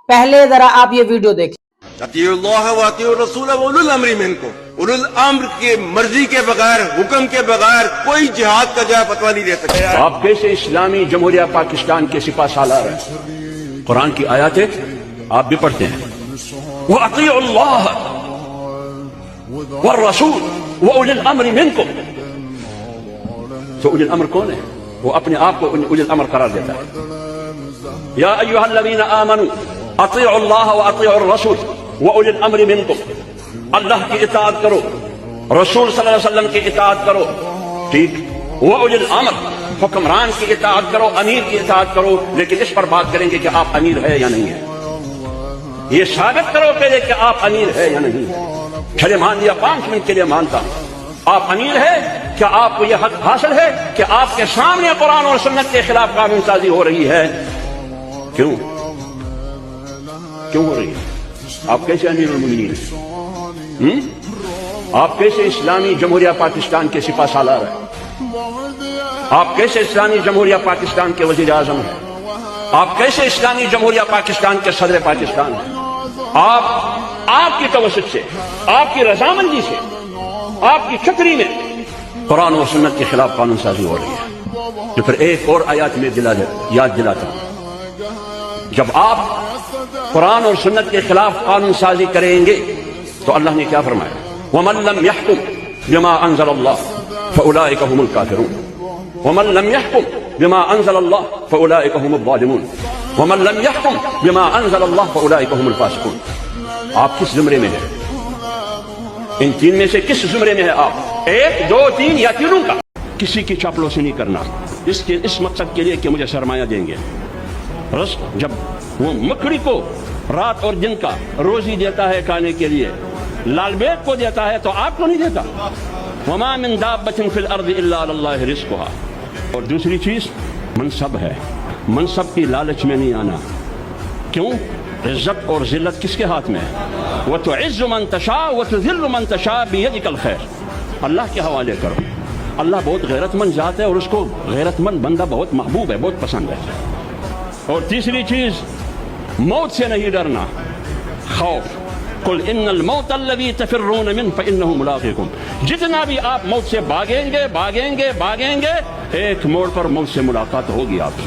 پہلے ذرا آپ یہ ویڈیو دیکھیں. اطیعوا اللہ و اطیعوا الرسول و اولو الامر منکم. اولو الامر کی مرضی کے بغیر، حکم کے بغیر کوئی جہاد کا جا فتویٰ نہیں دے سکتا. آپ کیسے اسلامی جمہوریہ پاکستان کے سپاہ سالار ہیں؟ قرآن کی آیاتیں آپ بھی پڑھتے ہیں. وَأَطِيعُوا اللَّهَ وَالرَّسُولَ وَأُولِي الْأَمْرِ مِنْكُمْ. تو اولی الامر کون ہے؟ وہ اپنے آپ کو اولی الامر قرار دیتا ہے. یا ایھا الذین آمنوا اطیعوا اللہ واطیعوا الرسول واولی الامر منکم. اللہ کی اطاعت کرو، رسول صلی اللہ علیہ وسلم کی اطاعت کرو، ٹھیک. واولی الامر، حکمران کی اطاعت کرو، امیر کی اطاعت کرو. لیکن اس پر بات کریں گے کہ آپ امیر ہے یا نہیں ہے. یہ ثابت کرو پہلے کہ آپ امیر ہے یا نہیں ہے. چلے مان لیا 5 منٹ کے لیے مانتا ہوں آپ امیر ہے. کیا آپ کو یہ حق حاصل ہے کہ آپ کے سامنے قرآن اور سنت کے خلاف قانون سازی ہو رہی ہے؟ کیوں ہو رہی ہے؟ آپ کیسے امیر المومنین ہیں؟ آپ کیسے اسلامی جمہوریہ پاکستان کے سپاہ سالار ہیں؟ آپ کیسے اسلامی جمہوریہ پاکستان کے وزیر اعظم ہیں؟ آپ کیسے اسلامی جمہوریہ پاکستان کے صدر پاکستان ہیں؟ آپ کی توسط سے، آپ کی رضامندی سے، آپ کی چکری میں قرآن و سنت کے خلاف قانون سازی ہو رہی ہے. تو پھر ایک اور آیات میں یاد دلاتا ہوں. جب آپ قرآن اور سنت کے خلاف قانون سازی کریں گے تو اللہ نے کیا فرمایا؟ وَمَن لَّمْ يَحْكُمْ بِمَا أَنزَلَ اللَّهُ فَأُولَٰئِكَ هُمُ الْكَافِرُونَ وَمَن لَّمْ يَحْكُمْ بِمَا أَنزَلَ اللَّهُ فَأُولَٰئِكَ هُمُ الظَّالِمُونَ وَمَن لَّمْ يَحْكُمْ بِمَا أَنزَلَ اللَّهُ فَأُولَٰئِكَ هُمُ الْفَاسِقُونَ. آپ کس زمرے میں ہیں؟ ان 3 میں سے کس زمرے میں ہے آپ؟ 1 2 3 یا تینوں کا؟ کسی کی چاپلوسی نہیں کرنا اس مقصد کے لیے کہ مجھے سرمایہ دیں گے. جب وہ مکڑی کو رات اور دن کا روزی دیتا ہے کھانے کے لیے، لال بیگ کو دیتا ہے تو آپ کو نہیں دیتا. وما من دابۃ فی الارض الا علی اللہ رزقها. اور دوسری چیز منصب ہے. منصب کی لالچ میں نہیں آنا. کیوں؟ عزت اور ذلت کس کے ہاتھ میں ہے؟ وتعز من تشاء وتذل من تشاء بیدک الخیر. اللہ کے حوالے کرو. اللہ بہت غیرت مند ذات ہے اور اس کو غیرت مند بندہ بہت محبوب ہے، بہت پسند ہے. اور تیسری چیز موت سے نہیں ڈرنا. خوف. قل ان الموت الذي تفرون منه فانه ملاقيكم. جتنا بھی آپ موت سے بھاگیں گے ایک موڑ پر موت سے ملاقات ہوگی آپ سے.